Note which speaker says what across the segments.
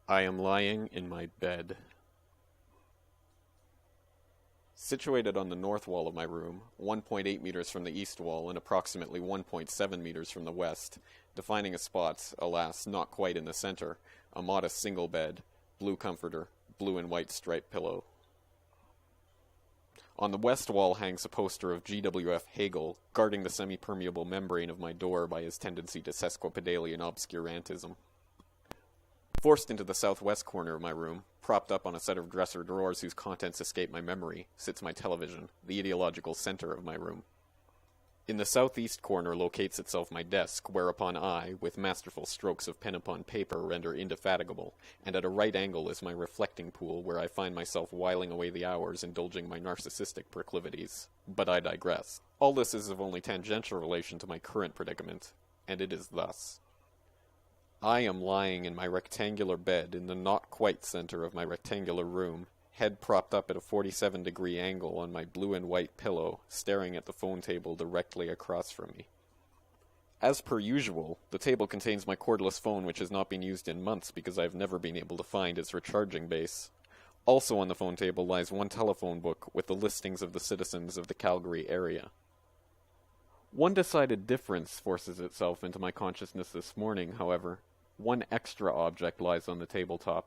Speaker 1: I am lying in my bed. Situated on the north wall of my room, 1.8 meters from the east wall and approximately 1.7 meters from the west, defining a spot, alas, not quite in the center, a modest single bed, blue comforter, blue and white striped pillow. On the west wall hangs a poster of G.W.F. Hegel, guarding the semi-permeable membrane of my door by his tendency to sesquipedalian obscurantism. Forced into the southwest corner of my room, propped up on a set of dresser drawers whose contents escape my memory, sits my television, the ideological center of my room. In the southeast corner locates itself my desk, whereupon I, with masterful strokes of pen upon paper, render indefatigable, and at a right angle is my reflecting pool where I find myself whiling away the hours indulging my narcissistic proclivities. But I digress. All this is of only tangential relation to my current predicament, and it is thus. I am lying in my rectangular bed in the not-quite center of my rectangular room, head propped up at a 47-degree angle on my blue and white pillow, staring at the phone table directly across from me. As per usual, the table contains my cordless phone which has not been used in months because I have never been able to find its recharging base. Also on the phone table lies one telephone book with the listings of the citizens of the Calgary area. One decided difference forces itself into my consciousness this morning, however. One extra object lies on the tabletop.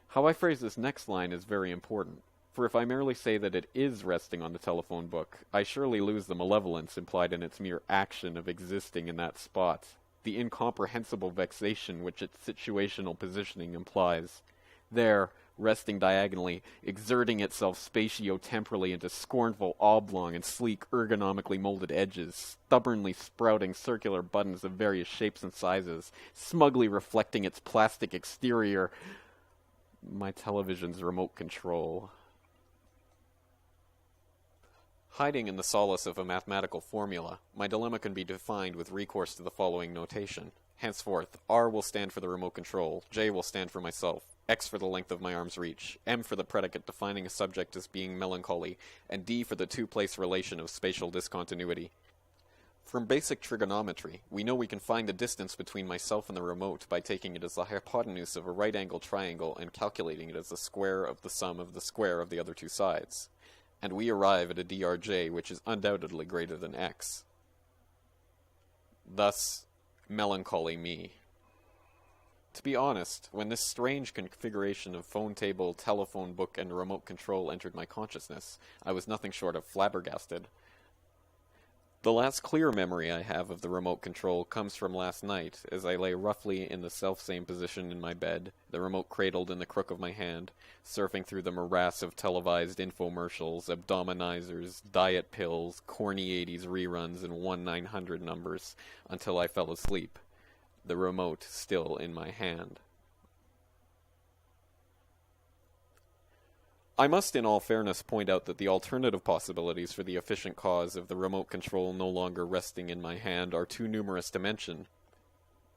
Speaker 1: How I phrase this next line is very important, for if I merely say that it is resting on the telephone book, I surely lose the malevolence implied in its mere action of existing in that spot, the incomprehensible vexation which its situational positioning implies. There, resting diagonally, exerting itself spatio-temporally into scornful oblong and sleek ergonomically molded edges, stubbornly sprouting circular buttons of various shapes and sizes, smugly reflecting its plastic exterior, my television's remote control. Hiding in the solace of a mathematical formula, my dilemma can be defined with recourse to the following notation. Henceforth, R will stand for the remote control, J will stand for myself, X for the length of my arm's reach, M for the predicate defining a subject as being melancholy, and D for the two-place relation of spatial discontinuity. From basic trigonometry, we know we can find the distance between myself and the remote by taking it as the hypotenuse of a right-angled triangle and calculating it as the square of the sum of the square of the other two sides. And we arrive at a drj which is undoubtedly greater than x. Thus, melancholy me. To be honest, when this strange configuration of phone table, telephone book, and remote control entered my consciousness, I was nothing short of flabbergasted. The last clear memory I have of the remote control comes from last night, as I lay roughly in the self-same position in my bed, the remote cradled in the crook of my hand, surfing through the morass of televised infomercials, abdominizers, diet pills, corny 80s reruns, and 1-900 numbers, until I fell asleep, the remote still in my hand. I must in all fairness point out that the alternative possibilities for the efficient cause of the remote control no longer resting in my hand are too numerous to mention,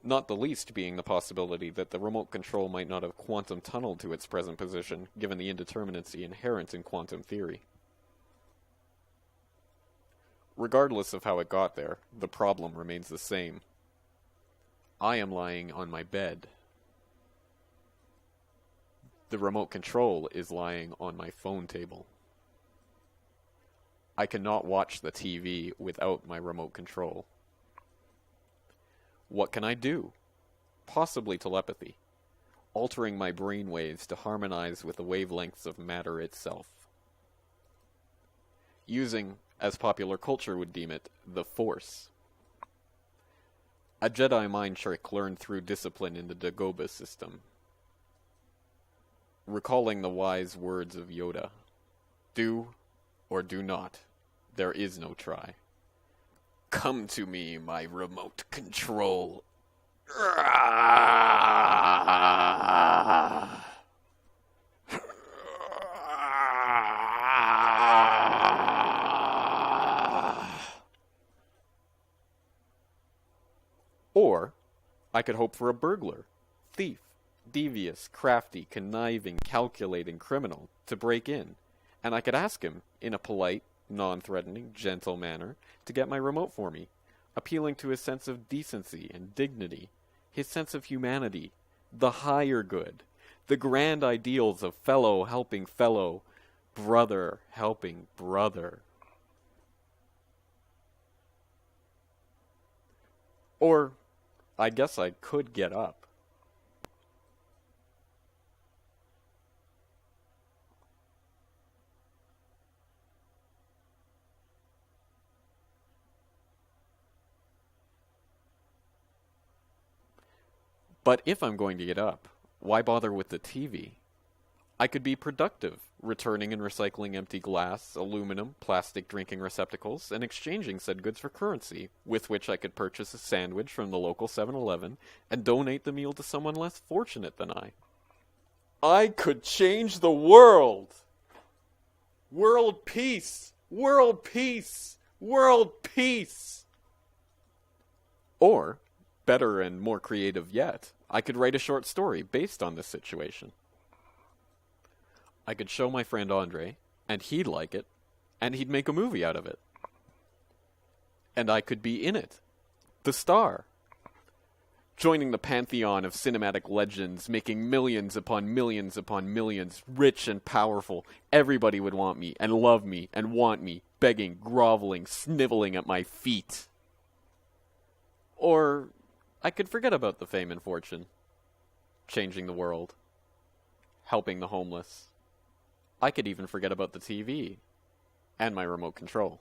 Speaker 1: not the least being the possibility that the remote control might not have quantum tunneled to its present position, given the indeterminacy inherent in quantum theory. Regardless of how it got there, the problem remains the same. I am lying on my bed. The remote control is lying on my phone table. I cannot watch the TV without my remote control. What can I do? Possibly telepathy, altering my brain waves to harmonize with the wavelengths of matter itself. Using, as popular culture would deem it, the Force. A Jedi mind trick learned through discipline in the Dagobah system. Recalling the wise words of Yoda. Do or do not. There is no try. Come to me, my remote control. Or, I could hope for a burglar, thief, devious, crafty, conniving, calculating criminal to break in, and I could ask him, in a polite, non-threatening, gentle manner, to get my remote for me, appealing to his sense of decency and dignity, his sense of humanity, the higher good, The grand ideals of fellow helping fellow, brother helping brother. Or, I guess I could get up. But if I'm going to get up, why bother with the TV? I could be productive, returning and recycling empty glass, aluminum, plastic drinking receptacles, and exchanging said goods for currency, with which I could purchase a sandwich from the local 7-Eleven and donate the meal to someone less fortunate than I. I could change the world! World peace! World peace! World peace! Or, better and more creative yet, I could write a short story based on this situation. I could show my friend Andre, and he'd like it, and he'd make a movie out of it. And I could be in it. The star. Joining the pantheon of cinematic legends, making millions upon millions upon millions, rich and powerful. Everybody would want me, and love me, and want me, begging, groveling, sniveling at my feet. Or I could forget about the fame and fortune. Changing the world. Helping the homeless. I could even forget about the TV. And my remote control.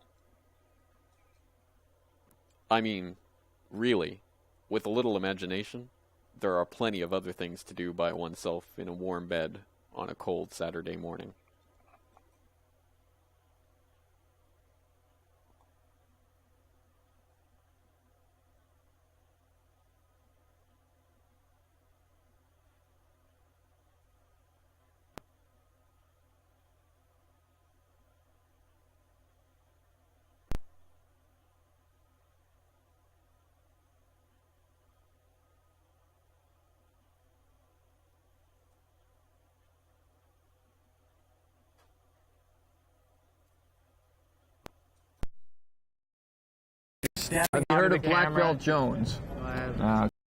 Speaker 1: I mean, really, with a little imagination, there are plenty of other things to do by oneself in a warm bed on a cold Saturday morning.
Speaker 2: Have you heard of Black Belt Jones?